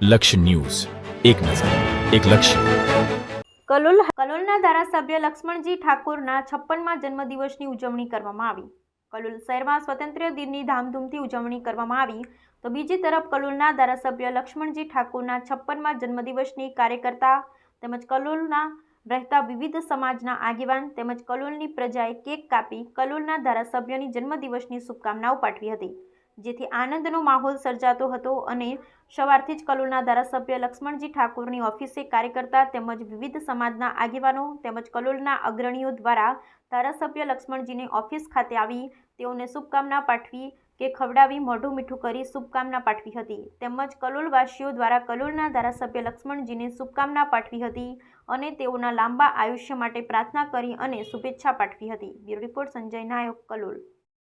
લક્ષ્ય ન્યૂઝ, એક નજર, એક લક્ષ્ય. કલોલના ધારાસભ્ય લક્ષ્મણજી ઠાકોરના 56મા જન્મદિવસની ઉજવણી કરવામાં આવી. કલોલ શહેરમાં સ્વાતંત્ર્ય દિનની ધામધૂમથી ઉજવણી કરવામાં આવી તો બીજી તરફ કલોલના ધારાસભ્ય લક્ષ્મણજી ઠાકોરના 56મા જન્મદિવસની કાર્યકર્તા તેમજ કલોલના રહેતા વિવિધ સમાજના આગેવાન તેમજ કલોલની પ્રજાએ કેક કાપી કલોલના ધારાસભ્યની જન્મદિવસની શુભકામનાઓ પાઠવી હતી, જેથી આનંદનો માહોલ સર્જાતો હતો અને સવારથી જ કલોલના ધારાસભ્ય લક્ષ્મણજી ઠાકોરની ઓફિસે કાર્યકર્તા તેમજ વિવિધ સમાજના આગેવાનો તેમજ કલોલના અગ્રણીઓ દ્વારા ધારાસભ્ય લક્ષ્મણજીને ઓફિસ ખાતે આવી તેઓને શુભકામના પાઠવી કે ખવડાવી મોઢું મીઠું કરી શુભકામના પાઠવી હતી. તેમજ કલોલવાસીઓ દ્વારા કલોલના ધારાસભ્ય લક્ષ્મણજીને શુભકામના પાઠવી હતી અને તેઓના લાંબા આયુષ્ય માટે પ્રાર્થના કરી અને શુભેચ્છા પાઠવી હતી. બ્યુરો રિપોર્ટ સંજય નાયક, કલોલ.